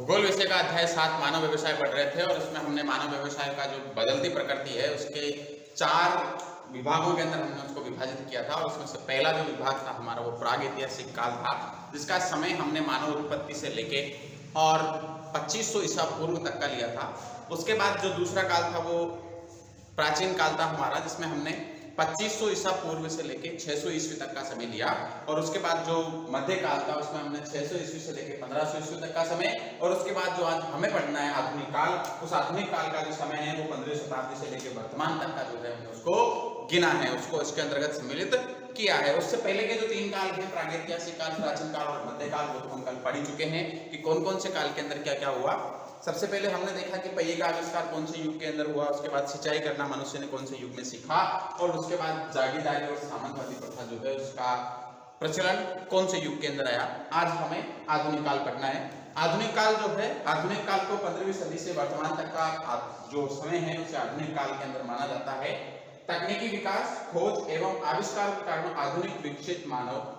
भूगोल विषय का अध्याय 7 मानव व्यवसाय पढ़ रहे थे और इसमें हमने मानव व्यवसाय का जो बदलती प्रकृति है उसके 4 विभागों के अंदर हमने उसको विभाजित किया था और उसमें से पहला जो विभाग था हमारा वो प्रागैतिहासिक काल था, जिसका समय हमने मानव उत्पत्ति से लेके और 2500 ईसा पूर्व तक का लिया था। उसके बाद जो दूसरा काल था वो प्राचीन काल था हमारा, जिसमें हमने 2500 ईसा पूर्व से लेके 600 ईस्वी तक का समय लिया और उसके बाद जो मध्य काल था उसमें हमने 600 ईस्वी से लेके 1500 ईस्वी तक का समय और उसके बाद जो आज हमें पढ़ना है आधुनिक काल, उस आधुनिक काल का जो समय है वो 15वीं शताब्दी से लेके वर्तमान तक का जो है हमने उसको गिना है, उसको इसके अंतर्गत सम्मिलित किया है। उससे पहले के जो 3 काल थे, प्रागैतिहासिक काल, प्राचीन काल और मध्य काल, वो तो हम कल पढ़ ही चुके हैं कि कौन कौन से काल के अंदर क्या क्या हुआ। सबसे पहले हमने देखा कि पहिए का आविष्कार कौन से युग के अंदर हुआ, उसके बाद सिंचाई करना मनुष्य ने कौन से युग में सीखा और उसके बाद जागीरदारी और सामंतवादी प्रथा जो है उसका प्रचलन कौन से युग के अंदर आया। आज हमें आधुनिक काल पढ़ना है। आधुनिक काल जो है, आधुनिक काल को 15वीं सदी से वर्तमान तक का जो समय है उसे आधुनिक काल के अंदर माना जाता है। तकनीकी विकास, खोज एवं आविष्कार के कारण आधुनिक विकसित मानव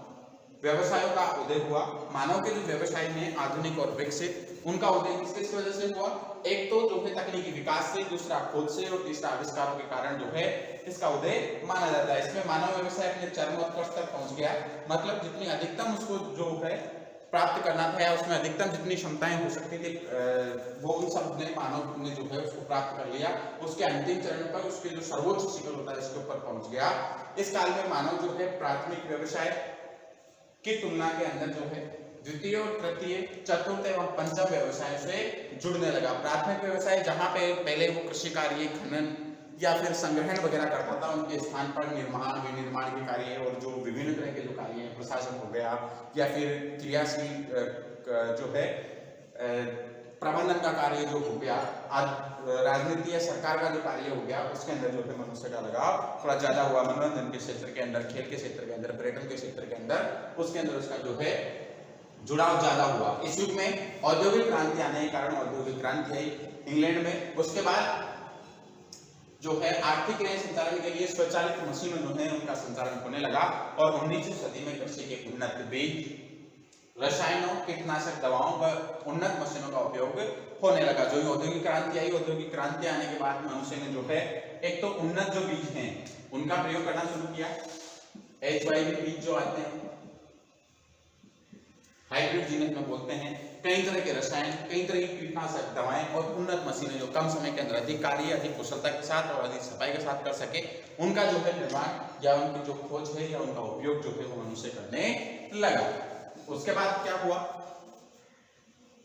व्यवसायों का उदय हुआ। मानव के जो व्यवसाय हैं आधुनिक और विकसित, उनका उदय किस वजह से हुआ? एक तो जो है तकनीकी विकास से, दूसरा खोज से और तीसरा आविष्कारों के कारण जो है इसका उदय माना जाता है। इसमें मानव व्यवसाय अपने चरमोत्कर्ष तक पहुंच गया, मतलब जितनी अधिकतम उसको जो है प्राप्त करना था या उसमें अधिकतम जितनी क्षमताएं हो सकती थी वो उन सब ने मानव ने जो है उसको प्राप्त कर लिया। उसके अंतिम चरण पर उसके जो सर्वोच्च शिखर होता है इसके ऊपर पहुंच गया। इस काल में मानव जो है प्राथमिक व्यवसाय की तुलना के अंदर जो है द्वितीय और तृतीय, चतुर्थ एवं पंचम व्यवसाय से जुड़ने लगा। प्राथमिक व्यवसाय जहां पे पहले वो कृषि कार्य, खनन या फिर संग्रहण वगैरह करता था, उनके स्थान पर निर्माण, विनिर्माण के कार्य और जो विभिन्न तरह के जो कार्य हैं, प्रशासन हो गया या फिर क्रियाशील जो है प्रबंधन का कार्य जो हो गया, आज राजनीति या सरकार का जो कार्य हो गया, उसके अंदर जो है मनुष्य का लगाव थोड़ा ज्यादा हुआ। मनोरंजन के क्षेत्र के अंदर, खेल के क्षेत्र के अंदर, पर्यटन के क्षेत्र के अंदर, उसके अंदर उसका जो है जुड़ाव ज्यादा हुआ। इस युग में औद्योगिक क्रांति आने के कारण, औद्योगिक क्रांति आई इंग्लैंड में, उसके बाद जो है आर्थिक क्रिया संचालन के लिए स्वचालित मशीनें जो है उनका संचालन होने लगा और 19वीं सदी में कृषि के उन्नत बीज, रसायनों, कीटनाशक दवाओं पर उन्नत मशीनों का उपयोग होने लगा। जो औद्योगिक क्रांति आई, औद्योगिक क्रांति आने के बाद मनुष्य ने जो है एक तो उन्नत जो बीज हैं उनका प्रयोग करना शुरू किया। HYV बीज जो आते हैं, हाइब्रिड जिन्हें हम बोलते हैं, कई तरह के रसायन, कई तरह की कीटनाशक दवाएं और उन्नत मशीनें जो कम समय के अंदर अधिक कार्य, अधिक कुशलता के साथ और अधिक सफाई के साथ कर सके, उनका जो है निर्माण या उनकी जो खोज है या उनका उपयोग जो है वो मनुष्य करने लगा। उसके बाद क्या हुआ?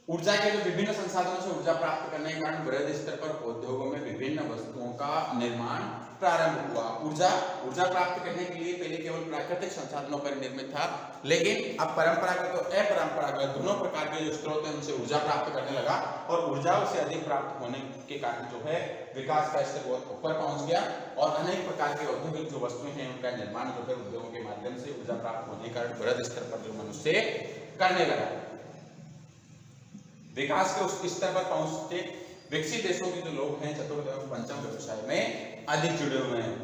ऊर्जा के जो विभिन्न संसाधनों से ऊर्जा प्राप्त करने के कारण बृहद स्तर पर उद्योगों में विभिन्न वस्तुओं का निर्माण प्रारंभ हुआ। ऊर्जा प्राप्त करने के लिए पहले केवल प्राकृतिक संसाधनों पर निर्मित था, लेकिन अब परंपरागत और अपरंपरागत दोनों प्रकार के जो स्रोत हैं उनसे ऊर्जा प्राप्त करने लगा और ऊर्जा से अधिक प्राप्त होने के कारण जो है विकास का स्तर बहुत ऊपर पहुंच गया और अनेक प्रकार के औद्योगिक जो वस्तुएं हैं उनका निर्माण जो है उद्योगों के माध्यम से ऊर्जा प्राप्त होने के कारण बृहद स्तर पर जो मनुष्य करने लगा। विकास के उस स्तर पर पहुंचते विकसित देशों के जो लोग हैं चतुर्थ एवं पंचम व्यवसाय में अधिक जुड़े हुए हैं।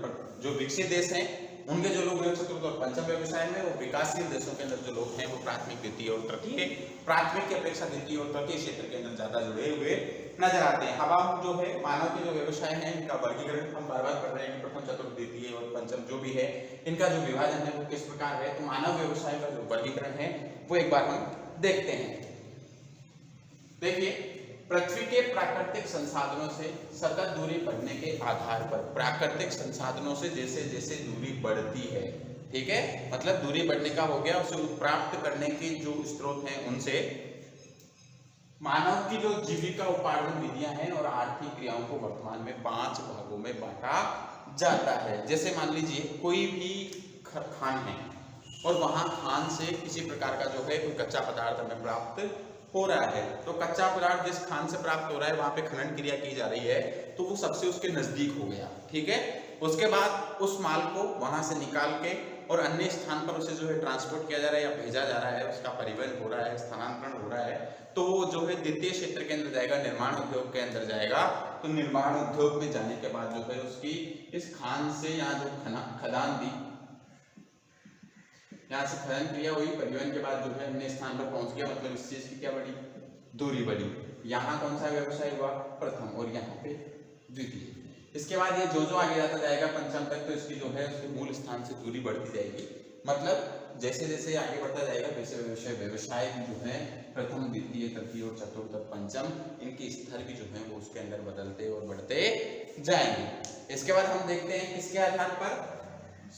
जो विकसित देश हैं उनके जो लोग हैं चतुर्थ और पंचम व्यवसाय में, वो विकासशील देशों के अंदर जो लोग हैं वो प्राथमिक, द्वितीय और तृतीय, प्राथमिक की अपेक्षा द्वितीय और तृतीय क्षेत्र के अंदर ज्यादा जुड़े हुए नजर आते हैं। अब हम जो है मानव के जो व्यवसाय है इनका वर्गीकरण हम बार बार कर रहे हैं, प्रथम, चतुर्थ, द्वितीय और पंचम जो भी है इनका जो विभाजन है वो किस प्रकार है। तो मानव व्यवसाय का जो वर्गीकरण है वो एक बार हम देखते हैं। देखिए, पृथ्वी के प्राकृतिक संसाधनों से सतत दूरी बढ़ने के आधार पर, प्राकृतिक संसाधनों से जैसे जैसे दूरी बढ़ती है, ठीक है, मतलब दूरी बढ़ने का हो गया, उसे प्राप्त करने के जो स्रोत हैं उनसे मानव की जो जीविका उपार्जन विधियां हैं और आर्थिक क्रियाओं को वर्तमान में 5 भागों में बांटा जाता है। जैसे मान लीजिए कोई भी खान है और वहां खान से किसी प्रकार का जो है कोई कच्चा पदार्थ हमें प्राप्त हो रहा है, तो कच्चा पदार्थ जिस खान से प्राप्त हो रहा है वहां पे खनन क्रिया की जा रही है तो वो सबसे उसके नजदीक हो गया, ठीक है। उसके बाद उस माल को वहां से निकाल के और अन्य स्थान पर उसे जो है ट्रांसपोर्ट किया जा रहा है या भेजा जा रहा है, उसका परिवहन हो रहा है, स्थानांतरण हो रहा है, तो वो जो है द्वितीय क्षेत्र के अंदर जाएगा, निर्माण उद्योग के अंदर जाएगा। तो निर्माण उद्योग में जाने के बाद जो है उसकी इस खान से यहाँ जो खदान दी, यहाँ से खनन क्रिया हुई, परिवहन के बाद जो है अन्य स्थान पर पहुंच गया, मतलब इस चीज की क्या बढ़ी, दूरी बढ़ी। यहाँ कौन सा व्यवसाय हुआ? प्रथम, और यहाँ पे द्वितीय। इसके बाद ये जो आगे जाता जाएगा पंचम तक, तो इसकी जो है उसके मूल स्थान से दूरी बढ़ती जाएगी। मतलब जैसे जैसे आगे बढ़ता जाएगा वैसे व्यवसाय जो है प्रथम, द्वितीय, तृतीय और चतुर्थ, पंचम, इनके स्तर भी जो है वो उसके अंदर बदलते और बढ़ते जाएंगे। इसके बाद हम देखते हैं किसके आधार पर?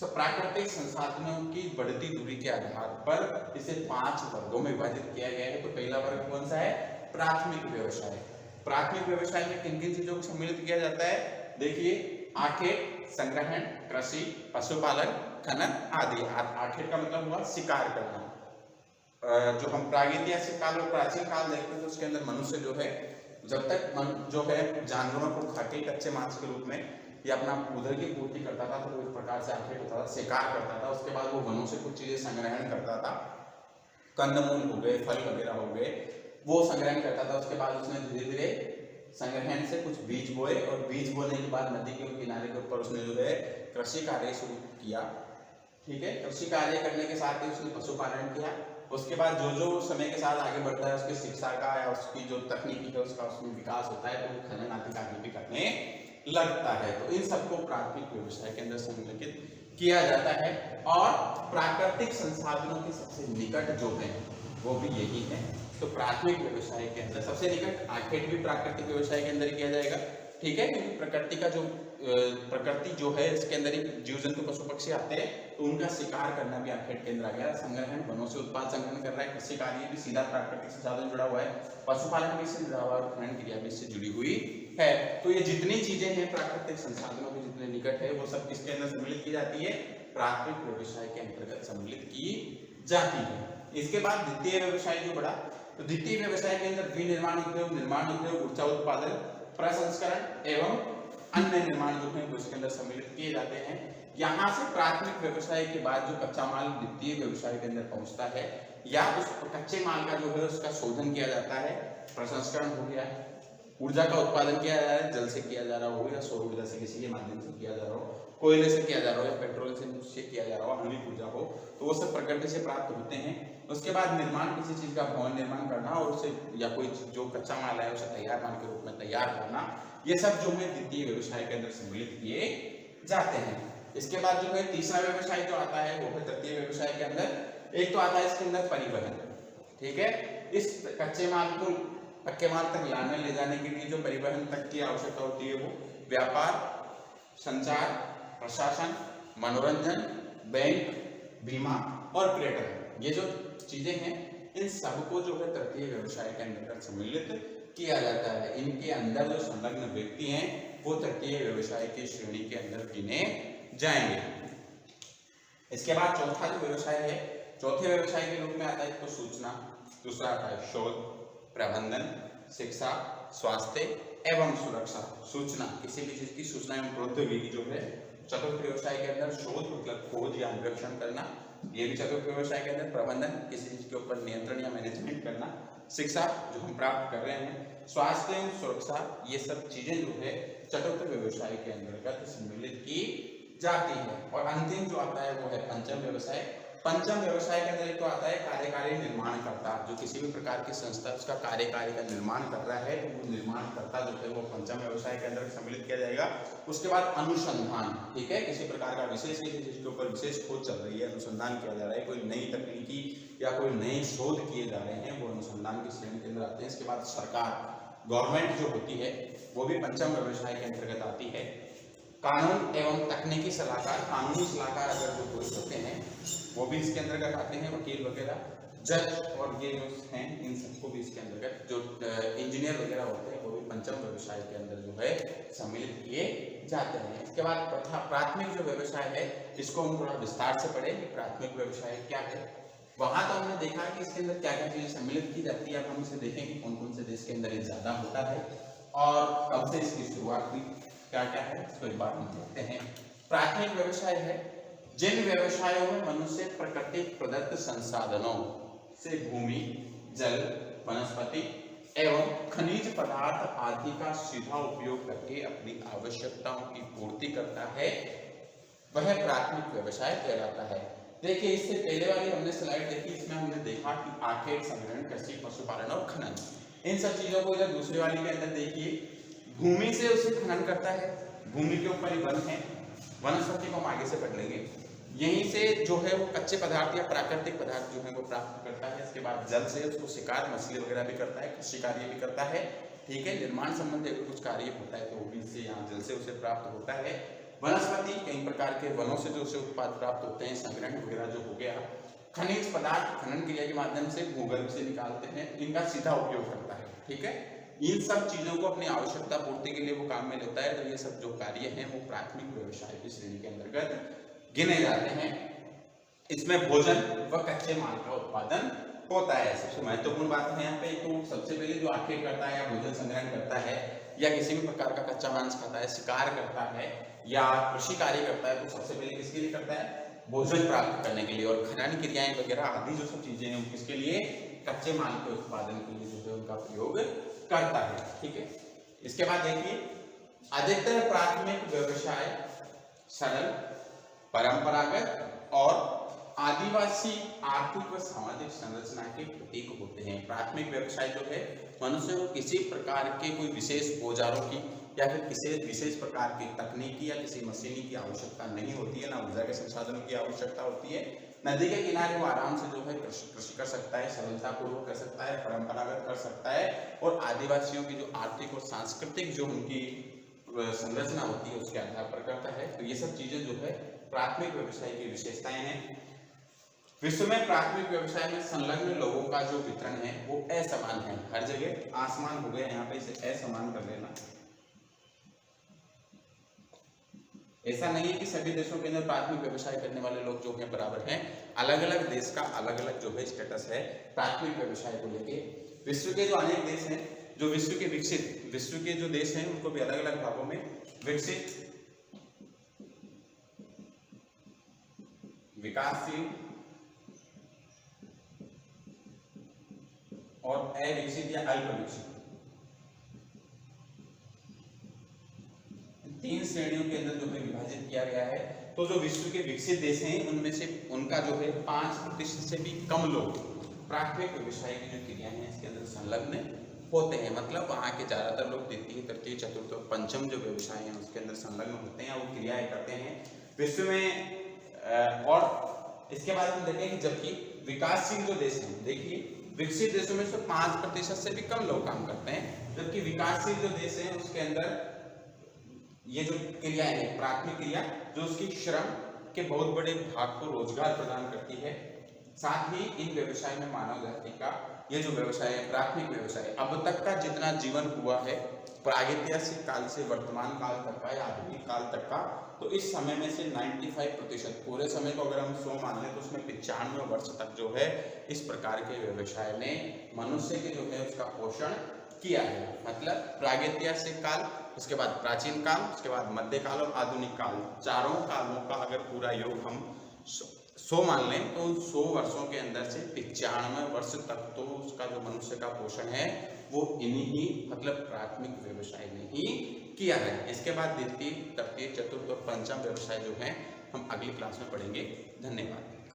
प्राकृतिक संसाधनों की बढ़ती दूरी के आधार पर इसे 5 वर्गों में विभाजित किया गया है। तो पहला वर्ग कौन सा है? प्राथमिक व्यवसाय। प्राथमिक व्यवसाय में किन किन चीजों को सम्मिलित किया जाता है? देखिए, आखेट, संग्रहण, कृषि, पशुपालन, खनन आदि। आखेट का मतलब हुआ शिकार करना। जो हम प्रागैतिहासिक काल और प्राचीन काल देखते हैं तो उसके अंदर मनुष्य जो है जब तक जो है जानवरों को खाके कच्चे मांस के रूप में या अपना उधर की पूर्ति करता था, तो वो इस प्रकार से आखेट होता था, शिकार करता था। उसके बाद वो वनों से कुछ चीजें संग्रहण करता था, कंदमूल हो गए, फल वगैरह हो गए, वो संग्रहण करता था। उसके बाद उसने धीरे धीरे संग्रहण से कुछ बीज बोए, और बीज बोने के बाद नदी के किनारे के ऊपर उसने जो है कृषि कार्य शुरू किया। ठीक है, कृषि कार्य करने के साथ ही उसने पशुपालन किया। उसके बाद जो जो समय के साथ आगे बढ़ता है उसकी शिक्षा का या उसकी जो तकनीकी है उसका उसमें विकास होता है, तो वो खनन आदि कार्य भी करने लगता है। तो इन सबको प्राथमिक व्यवसाय के अंदर सम्मिलित किया जाता है। और प्राकृतिक संसाधनों के सबसे निकट जो है वो भी यही है। तो प्राथमिक व्यवसाय के अंदर सबसे निकट आखेट भी प्राकृतिक व्यवसाय के अंदर किया जाएगा। ठीक है, क्योंकि प्रकृति का जो प्रकृति जो है इसके अंदर ही जीव जंतु पशु पक्षी आते हैं, तो उनका शिकार करना भी आखेट के अंदर आ गया। संग्रहण, वनों से उत्पाद संग्रहण कर रहा है, कृषि कार्य भी सीधा प्राकृतिक संसाधन जुड़ा हुआ है, पशुपालन भी इससे जुड़ा हुआ है और खनन क्रिया भी इससे जुड़ी हुई है। तो ये जितनी चीजें हैं प्राकृतिक संसाधनों के जितने निकट है वो सब किसके अंदर सम्मिलित की जाती है? प्राथमिक व्यवसाय के अंतर्गत सम्मिलित की जाती है। इसके बाद द्वितीय व्यवसाय जो बढ़ा, तो द्वितीय व्यवसाय के अंदर विनिर्माण उद्योग, निर्माण उद्योग, ऊर्जा उत्पादन, प्रसंस्करण एवं अन्य निर्माण जो है उसके अंदर सम्मिलित किए जाते हैं। यहाँ से प्राथमिक व्यवसाय के बाद जो कच्चा माल द्वितीय व्यवसाय के अंदर पहुंचता है या उस कच्चे माल का जो है उसका शोधन किया जाता है, प्रसंस्करण हो गया, ऊर्जा का उत्पादन किया जा रहा है, जल से किया जा रहा हो या सौर ऊर्जा से किसी के माध्यम से किया जा रहा हो, कोयले से किया जा रहा हो या पेट्रोल से किया जा रहा हो, आणविक ऊर्जा हो, तो वो सब प्रकृति से प्राप्त होते हैं। उसके बाद निर्माण, किसी चीज का भवन निर्माण करना और उसे या कोई जो कच्चा माल है उसे तैयार माल के रूप में तैयार करना, ये सब जो है द्वितीय व्यवसाय के अंदर सम्मिलित किए जाते हैं। इसके बाद जो है तीसरा व्यवसाय जो आता है वो है तृतीय व्यवसाय के अंदर। एक तो आता है इसके अंदर परिवहन। ठीक है, इस कच्चे माल को पक्के माल तक लाने ले जाने के लिए जो परिवहन तक की आवश्यकता होती है वो व्यापार, संचार, प्रशासन, मनोरंजन, बैंक, बीमा और पर्यटन, ये जो चीजें हैं इन सबको जो है तृतीय व्यवसाय के अंतर्गत सम्मिलित किया जाता है। इनके अंदर जो संलग्न व्यक्ति हैं वो तृतीय व्यवसाय की श्रेणी के अंदर गिने जाएंगे। इसके बाद चौथा जो व्यवसाय है, चौथे व्यवसाय के रूप में आता है तो सूचना, दूसरा आता है शोध, प्रबंधन, शिक्षा, स्वास्थ्य एवं सुरक्षा। सूचना, किसी भी चीज की सूचना एवं प्रौद्योगिकी जो है। चतुर्थ व्यवसाय के अंदर शोध मतलब खोज या अन्वेषण करना, ये भी चतुर्थ व्यवसाय के अंदर। प्रबंधन, किसी चीज के ऊपर नियंत्रण या मैनेजमेंट करना। शिक्षा, जो हम प्राप्त कर रहे हैं। स्वास्थ्य एवं सुरक्षा, ये सब चीजें जो है चतुर्थ व्यवसाय के अंतर्गत सम्मिलित की जाती है। और अंतिम जो आता है वो है पंचम व्यवसाय। पंचम व्यवसाय के अंदर तो आता है कार्यकारी निर्माणकर्ता, जो किसी भी प्रकार की संस्था उसका कार्यकारी का निर्माण कर रहा है, तो वो निर्माणकर्ता जो है वो पंचम व्यवसाय के अंदर सम्मिलित किया जाएगा। उसके बाद अनुसंधान, ठीक है, किसी प्रकार का विशेष किसी चीज के ऊपर विशेष खोज चल रही है, अनुसंधान किया जा रहा है, कोई नई तकनीकी या कोई नए शोध किए जा रहे हैं, वो अनुसंधान की श्रेणी के अंदर आते हैं। इसके बाद सरकार, गवर्नमेंट जो होती है वो भी पंचम व्यवसाय के अंतर्गत आती है। कानून एवं तकनीकी सलाहकार, कानूनी सलाहकार अगर जो कोई होते हैं वो भी इसके अंतर्गत आते हैं, वकील वगैरह, जज और ये जो हैं इन सबको भी इसके अंतर्गत, जो इंजीनियर वगैरह होते हैं वो भी पंचम व्यवसाय के अंदर जो है सम्मिलित किए जाते हैं। इसके बाद प्राथमिक जो व्यवसाय है इसको हम थोड़ा विस्तार से पढ़ें कि प्राथमिक व्यवसाय क्या है। वहां तो हमने देखा कि इसके अंदर क्या क्या चीजें सम्मिलित की जाती है। अब हम इसे देखेंगे कौन कौन से देश के अंदर ये ज्यादा होता है और कब से इसकी शुरुआत हुई, क्या क्या है इसको एक बार हम देखते हैं। प्राथमिक व्यवसाय है जिन व्यवसायों में मनुष्य प्रकृति प्रदत्त संसाधनों से भूमि, जल, वनस्पति एवं खनिज पदार्थ आदि का सीधा उपयोग करके अपनी आवश्यकताओं की पूर्ति करता है, वह प्राथमिक व्यवसाय कहलाता है। देखिए, इससे पहले वाली हमने स्लाइड देखी, इसमें हमने देखा कि आखेट, संग्रहण, कृषि, पशुपालन और खनन, इन सब चीजों को इधर दूसरी वाली के अंदर देखिए, भूमि से उसे खनन करता है, भूमि के ऊपर ही वन है, वनस्पति को हम आगे से पढ़ लेंगे। यहीं से जो है वो कच्चे पदार्थ या प्राकृतिक पदार्थ जो है वो प्राप्त करता है। इसके बाद जल से उसको शिकार, मछली वगैरह भी करता है, कृषि कार्य भी करता है, ठीक है। निर्माण संबंधी अगर कुछ कार्य होता है तो वो भी इससे यहाँ जल से उसे प्राप्त होता है। वनस्पति, कई प्रकार के वनों से जो उसे उत्पाद प्राप्त होते हैं, संग्रहण वगैरह जो हो गया। खनिज पदार्थ खनन क्रिया के माध्यम से भूगर्भ से निकालते हैं, इनका सीधा उपयोग करता है, ठीक है। इन सब चीजों को अपनी आवश्यकता पूर्ति के लिए वो काम में लेता है। तो ये सब जो कार्य हैं वो प्राथमिक व्यवसाय की श्रेणी के अंतर्गत गिने जाते हैं। इसमें भोजन व कच्चे माल का उत्पादन होता है। सबसे महत्वपूर्ण बात है यहाँ पे, तो सबसे पहले जो आखेट करता है या भोजन संग्रहण करता है या किसी भी प्रकार का कच्चा मांस खाता है, शिकार करता है या कृषि कार्य करता है, तो सबसे पहले किसके लिए करता है? भोजन प्राप्त करने के लिए। और खनन क्रियाएं वगैरह आदि जो सब चीजें हैं किसके लिए? कच्चे माल के उत्पादन के लिए जो है उनका प्रयोग करता है, ठीक है। इसके बाद देखिए, अधिकतर प्राथमिक व्यवसाय सरल, परंपरागत और आदिवासी आर्थिक व सामाजिक संरचना के प्रतीक होते हैं। प्राथमिक व्यवसाय जो है मनुष्य को किसी प्रकार के कोई विशेष औजारों की या फिर किसी विशेष प्रकार की तकनीकी या किसी मशीनी की आवश्यकता नहीं होती है, ना ऊर्जा के संसाधनों की आवश्यकता होती है। नदी के किनारे वो आराम से जो है कृषि कर सकता है, सरलता पूर्वक कर सकता है, परंपरागत कर सकता है। और आदिवासियों की जो आर्थिक और सांस्कृतिक जो उनकी संरचना होती है उसके आधार पर करता है। तो ये सब चीजें जो है प्राथमिक व्यवसाय की विशेषताएं हैं। विश्व में प्राथमिक व्यवसाय में संलग्न लोगों का जो वितरण है वो असमान है। हर जगह आसमान हो गया, यहाँ पे इसे असमान कर लेना। ऐसा नहीं है कि सभी देशों के अंदर प्राथमिक व्यवसाय करने वाले लोग जो है बराबर हैं। अलग अलग देश का अलग अलग जो है स्टेटस है प्राथमिक व्यवसाय को लेके। विश्व के जो अनेक देश हैं, जो विश्व के विकसित विश्व के जो देश हैं उनको भी अलग अलग भागों में विकसित, विकासशील और अविकसित या अल्प विकसित, तीन श्रेणियों के अंदर जो है विभाजित किया गया है। तो जो विश्व के विकसित देश हैं उनमें से उनका जो है 5% से भी कम लोग प्राथमिक व्यवसाय की जो क्रियाएं हैं इसके अंदर संलग्न होते हैं। मतलब वहाँ के ज्यादातर लोग द्वितीय, तृतीय, चतुर्थ और पंचम जो व्यवसाय हैं उसके अंदर संलग्न होते हैं, वो क्रियाएं करते हैं विश्व में। और इसके बाद हम देखें कि जबकि विकासशील जो देश हैं, देखिए विकसित देशों में से 5% से भी कम लोग काम करते हैं, जबकि विकासशील जो देश हैं उसके अंदर ये जो क्रियाएं हैं प्राथमिक क्रिया जो उसकी श्रम के बहुत बड़े भाग को रोजगार प्रदान करती है। साथ ही इन व्यवसाय में मानव जाति का ये जो व्यवसाय है प्राथमिक व्यवसाय अब तक का जितना जीवन हुआ है प्रागैतिहासिक काल से वर्तमान काल तक का या आधुनिक काल तक का, तो इस समय में से 95% पूरे समय को अगर हम 100 मान लें तो उसमें 95 वर्ष तक जो है इस प्रकार के व्यवसाय ने मनुष्य के जो है उसका पोषण किया है। मतलब प्रागैतिहासिक काल, उसके बाद प्राचीन काल, उसके बाद मध्यकाल और आधुनिक काल, चारों कालों का अगर पूरा योग हम 100 मान लें तो 100 वर्षों के अंदर से 95 वर्ष तक तो उसका जो मनुष्य का पोषण है वो इन्हीं ही मतलब प्राथमिक व्यवसाय ने ही किया है। इसके बाद द्वितीय, तृतीय, चतुर्थ और पंचम व्यवसाय जो है हम अगली क्लास में पढ़ेंगे। धन्यवाद।